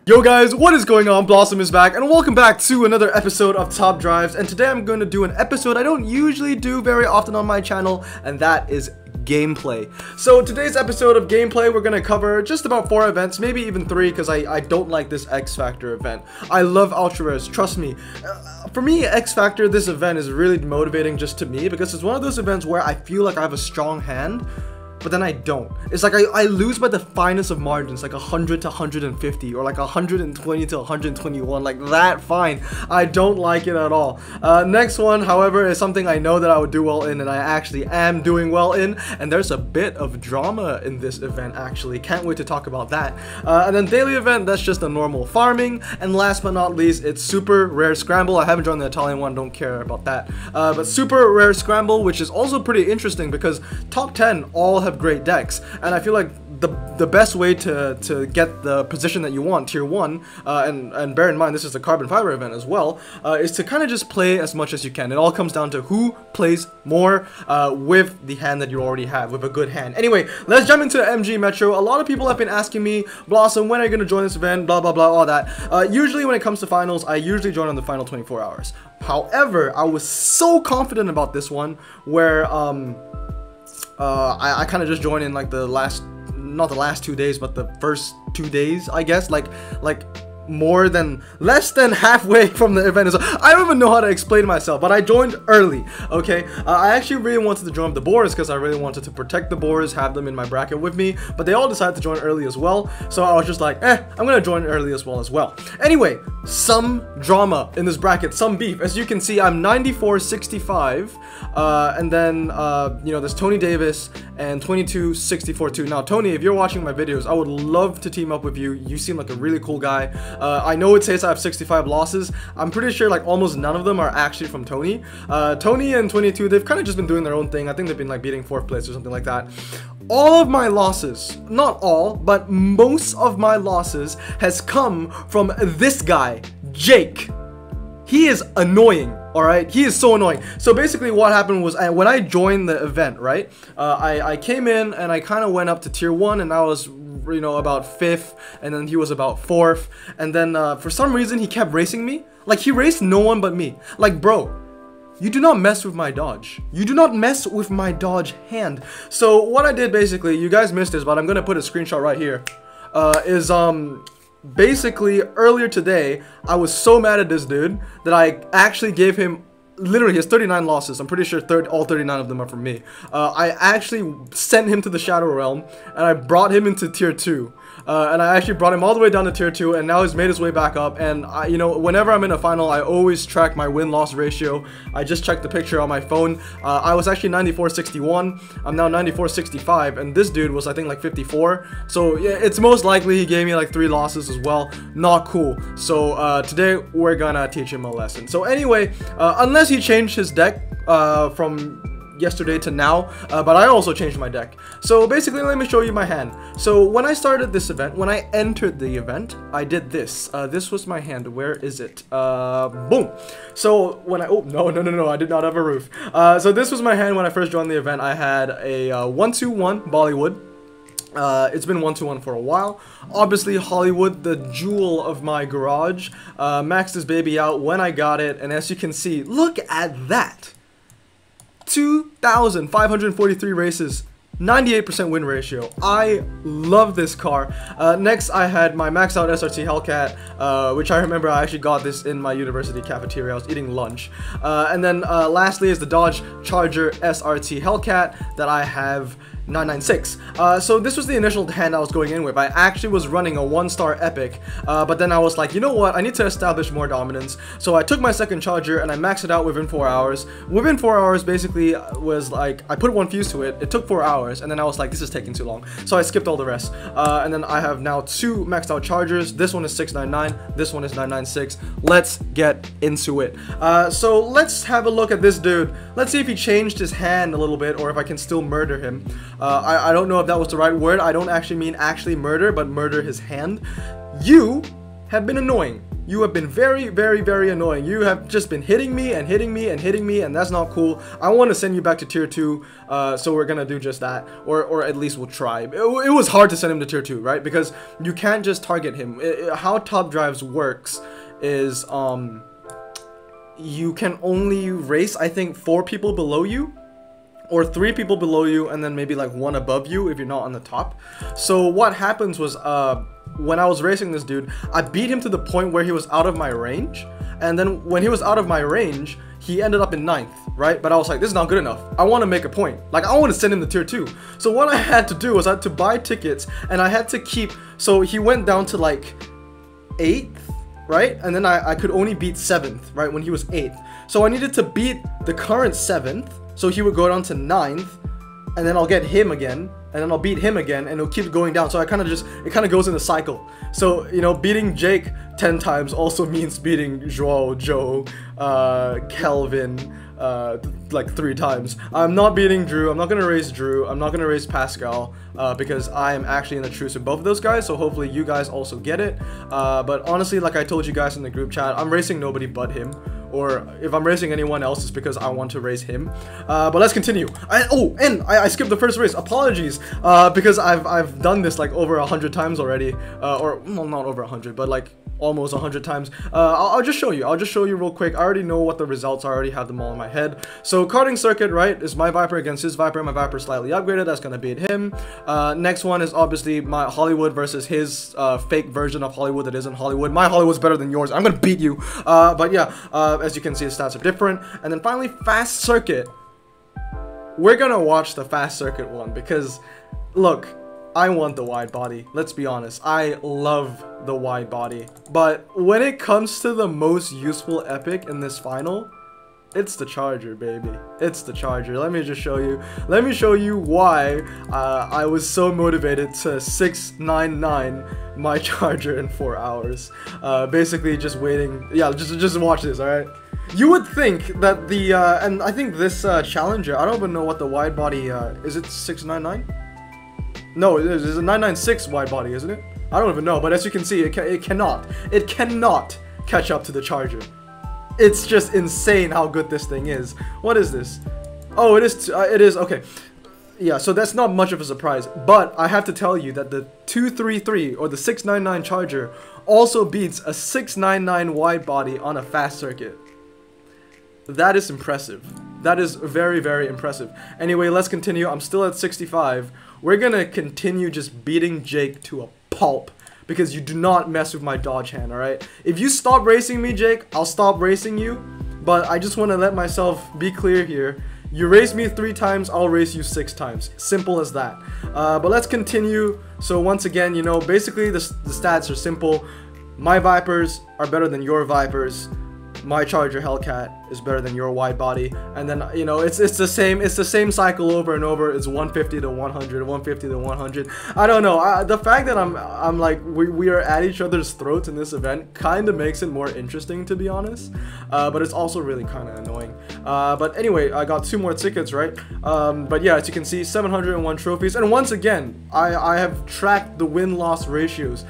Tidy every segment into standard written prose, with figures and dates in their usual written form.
Yo guys, what is going on? Blossom is back, and welcome back to another episode of Top Drives. And today I'm going to do an episode I don't usually do very often on my channel, and that is gameplay. So today's episode of gameplay, we're going to cover just about 4 events, maybe even 3, because I don't like this X Factor event. I love Ultra Rares, trust me. For me, X Factor, this event is really motivating just to me, because it's one of those events where I feel like I have a strong hand, but then I don't. It's like I lose by the finest of margins, like 100 to 150, or like 120 to 121, like that fine. I don't like it at all. Next one, however, is something I know that I would do well in, and I actually am doing well in, and there's a bit of drama in this event actually. Can't wait to talk about that. And then daily event, that's just a normal farming, and last but not least, it's super rare scramble. I haven't joined the Italian one, don't care about that. But super rare scramble, which is also pretty interesting because top 10 all have great decks, and I feel like the best way to get the position that you want, tier 1, and bear in mind this is a carbon fiber event as well, is to kind of just play as much as you can. It all comes down to who plays more with the hand that you already have, with a good hand. Anyway, let's jump into MG Metro. A lot of people have been asking me, Blossom, when are you going to join this event, blah blah blah, all that. Usually when it comes to finals, I usually join on the final 24 hours. However, I was so confident about this one where I kind of just joined in like the last, not the last 2 days, but the first 2 days, I guess, like less than halfway from the event. I don't even know how to explain myself, but I joined early, okay? I actually really wanted to join the boars because I really wanted to protect the boars, have them in my bracket with me, but they all decided to join early as well, so I was just like, I'm gonna join early as well. Anyway, some drama in this bracket, some beef. As you can see, I'm 94-65, and then, you know, there's Tony Davis and 22-64-2. Now, Tony, if you're watching my videos, I would love to team up with you. You seem like a really cool guy. I know it says I have 65 losses. I'm pretty sure like almost none of them are actually from Tony. Tony and 22, they've kind of just been doing their own thing. I think they've been like beating 4th place or something like that. All of my losses, not all, but most of my losses has come from this guy, Jake. He is annoying, alright? He is so annoying. So basically what happened was, when I joined the event, right? I came in and I kind of went up to tier 1, and I was, you know, about 5th, and then he was about 4th, and then for some reason he kept racing me. Like, he raced no one but me. Like, bro, you do not mess with my dodge. You do not mess with my dodge hand. So what I did basically, you guys missed this, but I'm gonna put a screenshot right here, basically earlier today, I was so mad at this dude that I actually gave him, literally, he has 39 losses. I'm pretty sure all 39 of them are from me. I actually sent him to the Shadow Realm, and I brought him into tier 2. And I actually brought him all the way down to tier 2, and now he's made his way back up. And you know, whenever I'm in a final, I always track my win-loss ratio. I just checked the picture on my phone. I was actually 94-61. I'm now 94-65, and this dude was, I think, like 54. So yeah, it's most likely he gave me like 3 losses as well. Not cool. So today we're gonna teach him a lesson. So anyway, unless he changed his deck from yesterday to now, but I also changed my deck. So basically, let me show you my hand. So when I started this event, when I entered the event, I did this. This was my hand. Where is it? Boom. So when I, oh, no, I did not have a roof. So this was my hand when I first joined the event. I had a 1-2-1 Bollywood. It's been 1-2-1 for a while. Obviously, Hollywood, the jewel of my garage, maxed this baby out when I got it, and as you can see, look at that. 2,543 races, 98% win ratio. I love this car. Next, I had my maxed out SRT Hellcat, which I remember I actually got this in my university cafeteria. I was eating lunch. And then lastly is the Dodge Charger SRT Hellcat that I have 996. So this was the initial hand I was going in with. I actually was running a 1-star epic, but then I was like, you know what, I need to establish more dominance. So I took my second charger and I maxed it out within 4 hours. Within 4 hours basically was like, I put 1 fuse to it, it took 4 hours, and then I was like, this is taking too long, so I skipped all the rest. And then I have now 2 maxed out chargers. This one is 699, this one is 996. Let's get into it. So let's have a look at this dude. Let's see if he changed his hand a little bit, or if I can still murder him. I don't know if that was the right word. I don't actually mean actually murder, but murder his hand. You have been annoying. you have been very, very, very annoying. You have just been hitting me and hitting me and hitting me, and that's not cool. I want to send you back to tier 2, so we're gonna do just that, or at least we'll try. It was hard to send him to tier 2, right? Because you can't just target him. How Top Drives works is you can only race, I think, 4 people below you, or 3 people below you, and then maybe like 1 above you if you're not on the top. So what happens was, when I was racing this dude, I beat him to the point where he was out of my range, and then when he was out of my range, he ended up in 9th, right? But I was like, this is not good enough. I want to make a point. Like, I want to send him to tier 2. So what I had to do was I had to buy tickets, and I had to keep, so he went down to like 8th, right? And then I could only beat 7th, right, when he was 8th. So I needed to beat the current 7th, so he would go down to 9th, and then I'll get him again, and then I'll beat him again, and it'll keep going down. So it kind of goes in a cycle. So, you know, beating Jake 10 times also means beating Joao, Joe, Kelvin, like 3 times. I'm not beating Drew. I'm not gonna race Drew. I'm not gonna race Pascal, because I am actually in the truce with both of those guys, so hopefully you guys also get it. But honestly, like I told you guys in the group chat, I'm racing nobody but him. Or if I'm racing anyone else, it's because I want to race him. But let's continue. I skipped the first race. Apologies, because I've done this like over 100 times already, or well, not over 100, but like almost 100 times. I'll just show you. I'll just show you real quick. I already know what the results are. I already have them all in my head. So karting circuit, right, is my Viper against his Viper. My Viper slightly upgraded. That's gonna beat him. Next one is obviously my Hollywood versus his fake version of Hollywood that isn't Hollywood. My Hollywood's better than yours. I'm gonna beat you. But yeah, as you can see, the stats are different. And then finally, fast circuit. We're gonna watch the fast circuit one because, look, I want the wide body. Let's be honest. I love the wide body. But when it comes to the most useful epic in this final, it's the Charger, baby. It's the Charger. Let me just show you. Let me show you why I was so motivated to 699 my Charger in 4 hours. Basically just waiting. Yeah, just watch this, alright? You would think that the, and I think this Challenger, I don't even know what the wide body, is it 699? No, it is a 996 wide body, isn't it? I don't even know, but as you can see, it cannot catch up to the Charger. It's just insane how good this thing is. What is this? Oh, it is, okay. Yeah, so that's not much of a surprise, but I have to tell you that the 233 or the 699 Charger also beats a 699 wide body on a fast circuit. That is impressive. That is very, very impressive. Anyway, let's continue. I'm still at 65. We're gonna continue just beating Jake to a pulp because you do not mess with my dodge hand, alright? If you stop racing me, Jake, I'll stop racing you. But I just want to let myself be clear here. You race me 3 times, I'll race you 6 times. Simple as that. But let's continue. So once again, you know, basically the stats are simple. My Vipers are better than your Vipers. My Charger Hellcat is better than your wide body, and then, you know, it's the same cycle over and over. It's 150 to 100, 150 to 100. I don't know. The fact that I'm like we are at each other's throats in this event kind of makes it more interesting, to be honest. But it's also really kind of annoying. But anyway, I got 2 more tickets, right? But yeah, as you can see, 701 trophies, and once again, I have tracked the win-loss ratios.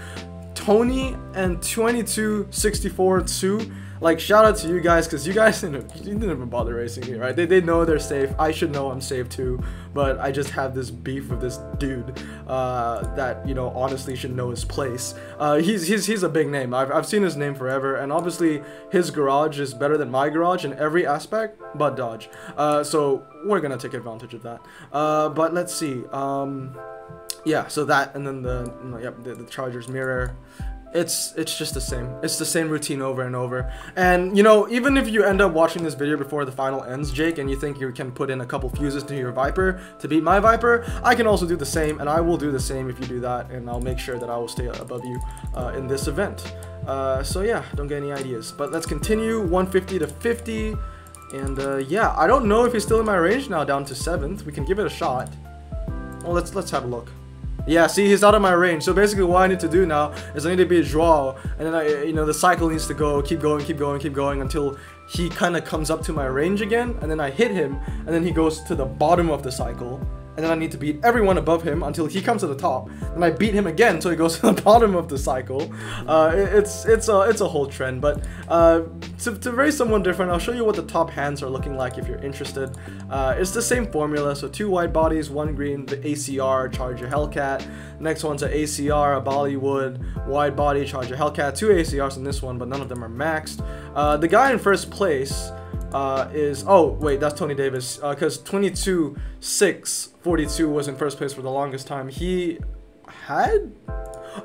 Tony and 2264-2. Like, shout out to you guys, because you guys didn't even bother racing me, right? They know they're safe. I should know I'm safe too, but I just have this beef with this dude that, you know, honestly should know his place. He's a big name. I've seen his name forever, and obviously his garage is better than my garage in every aspect but dodge. So we're gonna take advantage of that. But let's see. Yeah, so that, and then the Charger's mirror. It's just the same. It's the same routine over and over. And, you know, even if you end up watching this video before the final ends, Jake, and you think you can put in a couple fuses to your Viper to beat my Viper, I can also do the same, and I will do the same if you do that, and I'll make sure that I will stay above you in this event. So yeah, don't get any ideas. But let's continue. 150 to 50. And yeah, I don't know if he's still in my range now, down to 7th. We can give it a shot. Well, let's have a look. Yeah, see, he's out of my range. So basically what I need to do now is I need to beat Joao, and then you know, the cycle needs to go, keep going until he kind of comes up to my range again, and then I hit him, and then he goes to the bottom of the cycle, and then I need to beat everyone above him until he comes to the top. Then I beat him again until he goes to the bottom of the cycle. It's a whole trend, but to raise someone different, I'll show you what the top hands are looking like if you're interested. It's the same formula, so 2 white bodies, 1 green, the ACR, Charger, Hellcat. Next one's an ACR, a Bollywood, wide body, Charger, Hellcat. 2 ACRs in this one, but none of them are maxed. The guy in first place is, oh wait, that's Tony Davis, because 22-6-42 was in first place for the longest time. He had,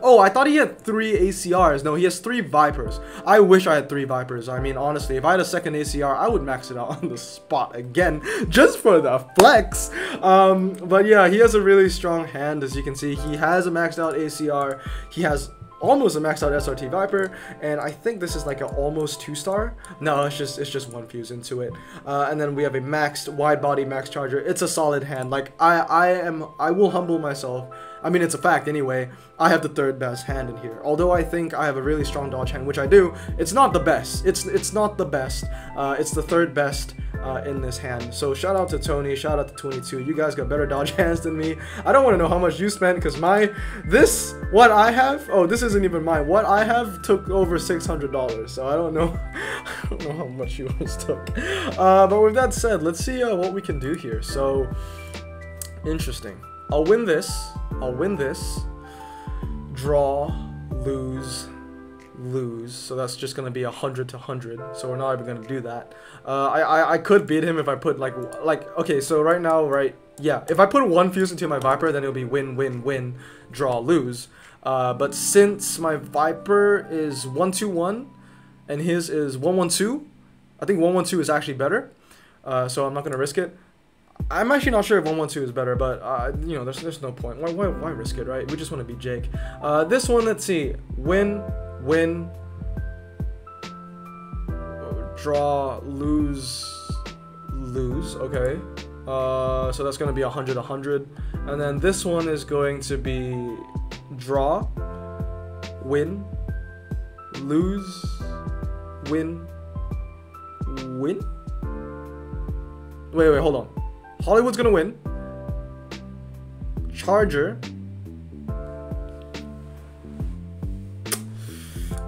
oh, I thought he had 3 ACRs. No, he has 3 Vipers. I wish I had 3 Vipers. I mean, honestly, if I had a second ACR, I would max it out on the spot again, just for the flex. But yeah, he has a really strong hand. As you can see, he has a maxed out ACR. He has almost a maxed out SRT Viper, and I think this is like an almost 2-star. No, it's just 1 fuse into it. And then we have a maxed wide body max charger. It's a solid hand. Like I will humble myself. I mean, it's a fact anyway. I have the 3rd best hand in here. Although I think I have a really strong dodge hand, which I do. It's not the best. It's not the best. It's the 3rd best in this hand. So shout out to Tony, shout out to 22. You guys got better dodge hands than me. I don't want to know how much you spent, because what I have, oh, this isn't even mine. What I have took over $600, so I don't know how much yours took. But with that said, let's see what we can do here. So interesting. I'll win this, draw, lose, so that's just gonna be 100 to 100, so we're not even gonna do that. I could beat him if I put like okay, so right now, right, yeah, if I put 1 fuse into my Viper, then it'll be win, win, win, draw, lose. But since my Viper is 1-2-1 and his is 1-1-2, I think 1-1-2 is actually better, so I'm not gonna risk it. I'm actually not sure if 1-1-2 is better, but you know, there's no point. Why risk it, right? We just want to be Jake. This one, let's see, win, win, draw, lose, okay. So that's gonna be 100, 100, and then this one is going to be draw, win, lose, win, win. Wait, hold on. Hollywood's gonna win. Charger.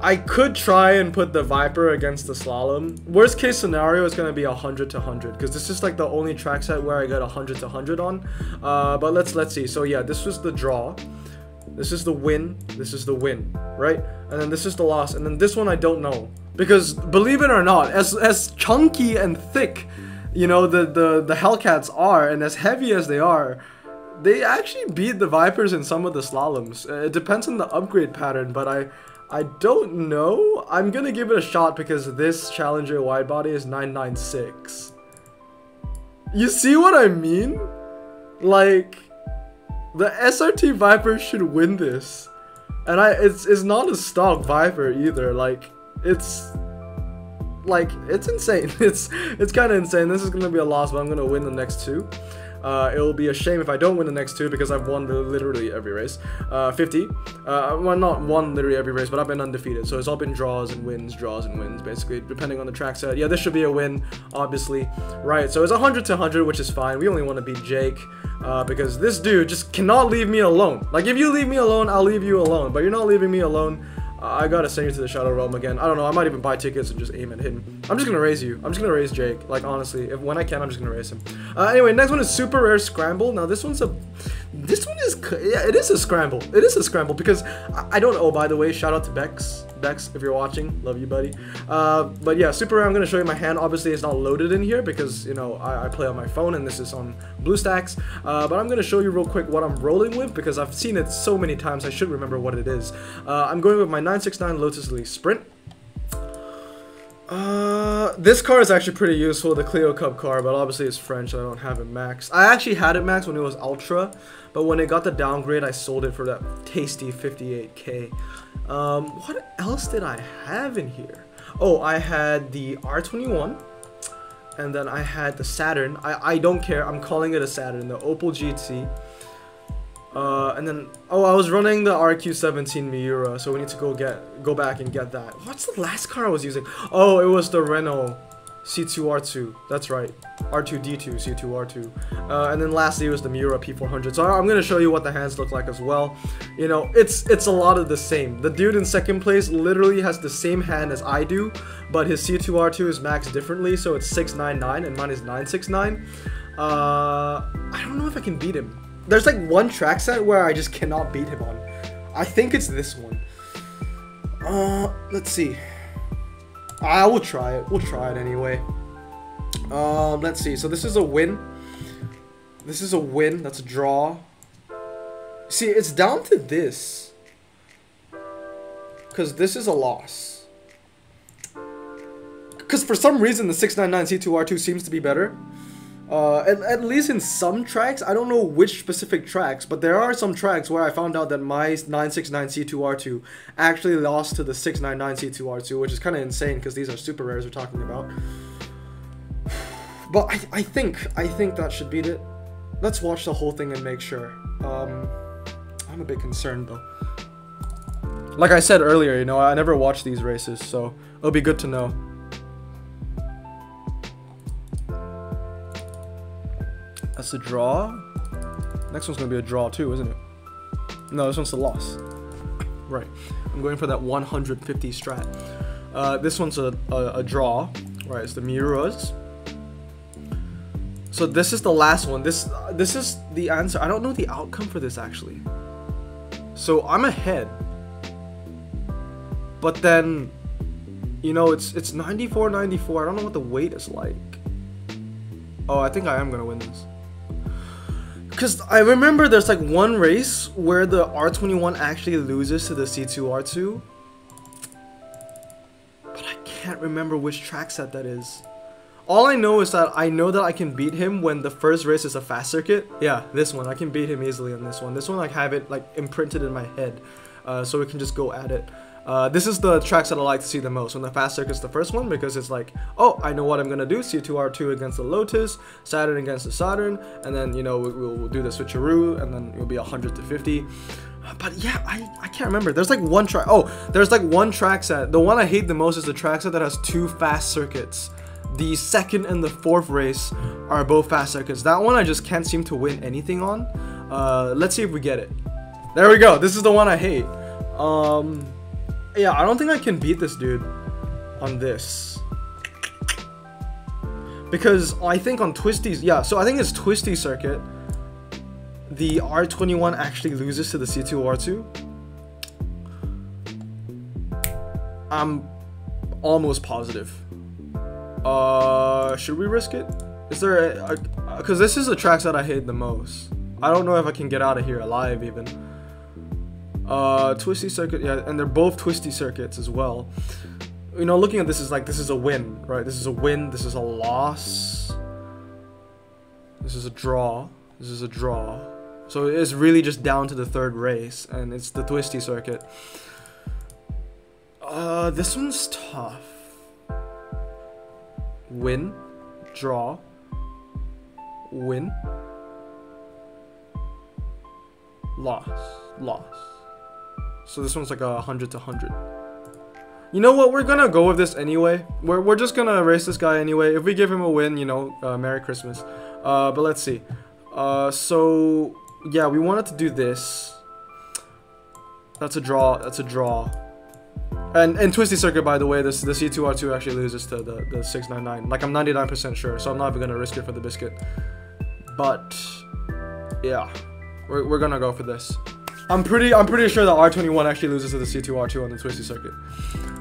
I could try and put the Viper against the Slalom. Worst case scenario is gonna be 100 to 100, because this is like the only track set where I got 100 to 100 on. But let's see. So yeah, this was the draw. This is the win. This is the win, right? And then this is the loss. And then this one I don't know, because believe it or not, as chunky and thick, you know, the Hellcats are, and as heavy as they are, they actually beat the Vipers in some of the slaloms. It depends on the upgrade pattern, but I don't know. I'm gonna give it a shot because this Challenger widebody is 996. You see what I mean? Like, the SRT Viper should win this, and it's not a stock Viper either. Like, it's insane. It's kind of insane. This is gonna be a loss, but I'm gonna win the next 2. It'll be a shame if I don't win the next 2, because I've won literally every race. 50. Well, not won literally every race, but I've been undefeated. So it's all been draws and wins, basically, depending on the track set. Yeah, this should be a win, obviously. Right, so it's 100 to 100, which is fine. We only want to beat Jake, because this dude just cannot leave me alone. Like, if you leave me alone, I'll leave you alone. But you're not leaving me alone. I gotta send you to the Shadow Realm again. I don't know, I might even buy tickets and just aim at him. I'm just gonna raise you. I'm just gonna raise Jake. Like, honestly, when I can, I'm just gonna raise him. Anyway, next one is Super Rare Scramble. Now, this one is, yeah, it is a scramble. It is a scramble, because I don't know. Oh, by the way, shout out to Bex. Bex, if you're watching, love you, buddy. But yeah, Super Rare, I'm gonna show you my hand. Obviously, it's not loaded in here because, you know, I play on my phone and this is on BlueStacks. But I'm gonna show you real quick what I'm rolling with, because I've seen it so many times, I should remember what it is. I'm going with my 969 Lotus Elite Sprint. This car is actually pretty useful, the Clio Cup car, but obviously it's French, so I don't have it maxed. I actually had it maxed when it was Ultra, but when it got the downgrade, I sold it for that tasty 58K. What else did I have in here? Oh, I had the R21, and then I had the Saturn. I don't care, I'm calling it a Saturn, the Opel GT. And then, oh, I was running the RQ17 Miura, so we need to go back and get that. What's the last car I was using? Oh, it was the Renault C2R2. That's right. R2D2, C2R2. And then lastly was the Miura P400. So I'm going to show you what the hands look like as well. You know, it's a lot of the same. The dude in second place literally has the same hand as I do, but his C2R2 is maxed differently, so it's 699 and mine is 969. I don't know if I can beat him. There's like one track set where I just cannot beat him on. I think it's this one. Let's see. I will try it. We'll try it anyway. Let's see. So this is a win. This is a win. That's a draw. See, it's down to this. Because this is a loss. Because for some reason the 699 C2R2 seems to be better. At least in some tracks, I don't know which specific tracks, but there are some tracks where I found out that my 969 C2R2 actually lost to the 699 C2R2, which is kind of insane because these are super rares we're talking about. But I think that should beat it. Let's watch the whole thing and make sure. I'm a bit concerned though. Like I said earlier, you know, I never watched these races, so it'll be good to know. That's a draw. Next one's gonna be a draw too, isn't it? No, this one's a loss. Right. I'm going for that 150 strat. This one's a draw. Right, it's the Miuras. So this is the last one. This is the answer. I don't know the outcome for this actually. So I'm ahead. But then, you know, it's 94-94. I don't know what the weight is like. Oh, I think I am gonna win this. Because I remember there's like one race where the R21 actually loses to the C2R2. But I can't remember which track set that is. All I know is that I know that I can beat him when the first race is a fast circuit. Yeah, this one. I can beat him easily on this one. This one I have it like imprinted in my head. So we can just go at it. This is the tracks that I like to see the most. When the fast circuit's the first one, because it's like, oh, I know what I'm gonna do. C2R2 against the Lotus, Saturn against the Saturn, and then, you know, we'll do the switcheroo, and then it'll be 100 to 50. But yeah, I can't remember. There's like one track. Oh, there's like one track set. The one I hate the most is the track set that has two fast circuits. The second and the fourth race are both fast circuits. That one I just can't seem to win anything on. Let's see if we get it. There we go. This is the one I hate. Yeah, I don't think I can beat this dude on this. Because I think on Twisty's, yeah, so I think it's Twisty circuit. The R21 actually loses to the C2R2. I'm almost positive. Should we risk it? Is there a because this is the tracks that I hate the most. I don't know if I can get out of here alive even. Twisty circuit, yeah, and they're both twisty circuits as well. You know, looking at this is like, this is a win, right? This is a win, this is a loss. This is a draw. This is a draw. So it's really just down to the third race, and it's the twisty circuit. This one's tough. Win, draw, win, loss, loss. So this one's like a 100 to 100. You know what? We're gonna go with this anyway. We're just gonna race this guy anyway. If we give him a win, you know, Merry Christmas. But let's see. So yeah, we wanted to do this. That's a draw. That's a draw. And Twisty Circuit, by the way, the C2R2 actually loses to the 699. Like, I'm 99% sure, so I'm not even gonna risk it for the biscuit. But yeah, we're gonna go for this. I'm pretty sure that R21 actually loses to the C2R2 on the Twisty Circuit,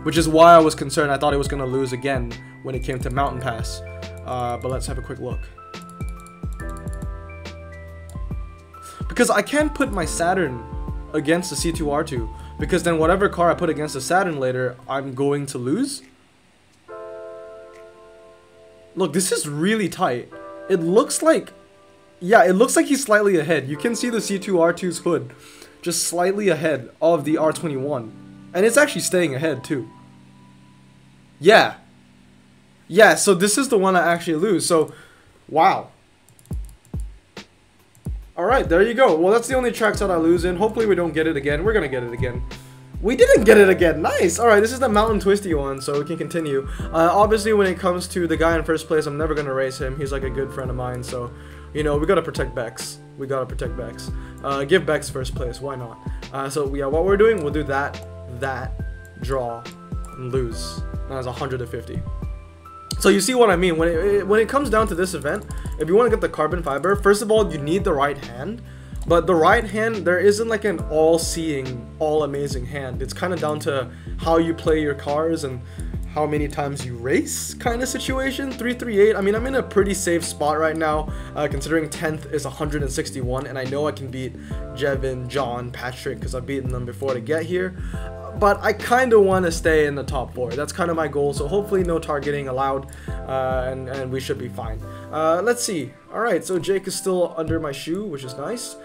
which is why I was concerned. I thought it was gonna lose again when it came to Mountain Pass. But let's have a quick look. Because I can't put my Saturn against the C2R2, because then whatever car I put against the Saturn later, I'm going to lose. Look, this is really tight. It looks like, yeah, it looks like he's slightly ahead. You can see the C2R2's hood just slightly ahead of the R21. And it's actually staying ahead too. Yeah. Yeah, so this is the one I actually lose. So, wow. Alright, there you go. Well, that's the only tracks that I lose in. Hopefully we don't get it again. We're gonna get it again. We didn't get it again. Nice. All right, this is the mountain twisty one, so we can continue. Obviously, when it comes to the guy in first place, I'm never gonna race him. He's like a good friend of mine, so you know we gotta protect Bex. We gotta protect Bex. Give Bex first place. Why not? So yeah, what we're doing, we'll do that, draw, and lose. That's 150. So you see what I mean. When it comes down to this event, if you want to get the carbon fiber, first of all, you need the right hand. But the right hand, there isn't like an all-seeing, all-amazing hand. It's kind of down to how you play your cars and how many times you race kind of situation. 338, I mean, I'm in a pretty safe spot right now, considering 10th is 161, and I know I can beat Jevin, John, Patrick, because I've beaten them before to get here. But I kind of want to stay in the top 4. That's kind of my goal, so hopefully no targeting allowed, and we should be fine. Let's see. Alright, so Jake is still under my shoe, which is nice.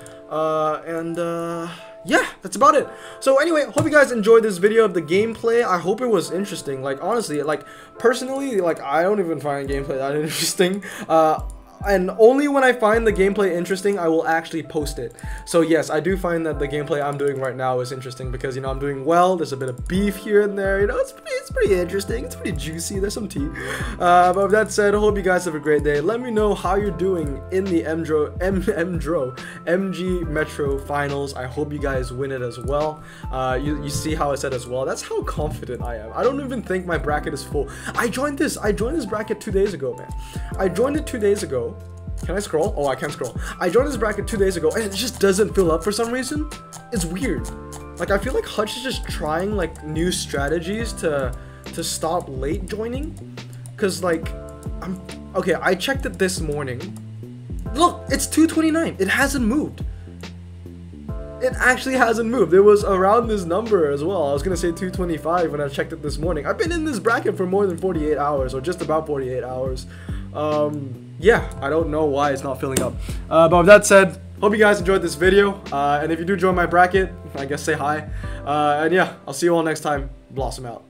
Yeah, that's about it. So anyway, hope you guys enjoyed this video of the gameplay. I hope it was interesting. Like, honestly, like, personally, like, I don't even find gameplay that interesting. And only when I find the gameplay interesting, I will actually post it. So yes, I do find that the gameplay I'm doing right now is interesting because, you know, I'm doing well. There's a bit of beef here and there. You know, it's pretty interesting. It's pretty juicy. There's some tea. But with that said, I hope you guys have a great day. Let me know how you're doing in the MG Metro Finals. I hope you guys win it as well. You see how I said as well. That's how confident I am. I don't even think my bracket is full. I joined this bracket 2 days ago, man. I joined it 2 days ago. Can I scroll? Oh, I can't scroll. I joined this bracket 2 days ago and it just doesn't fill up for some reason. It's weird. Like, I feel like Hutch is just trying like new strategies to stop late joining. Cause like, okay, I checked it this morning. Look, it's 229. It hasn't moved. It actually hasn't moved. It was around this number as well. I was gonna say 225 when I checked it this morning. I've been in this bracket for more than 48 hours, or just about 48 hours. Yeah, I don't know why it's not filling up. But with that said, hope you guys enjoyed this video. And if you do join my bracket, I guess say hi. And yeah, I'll see you all next time. Blossom out.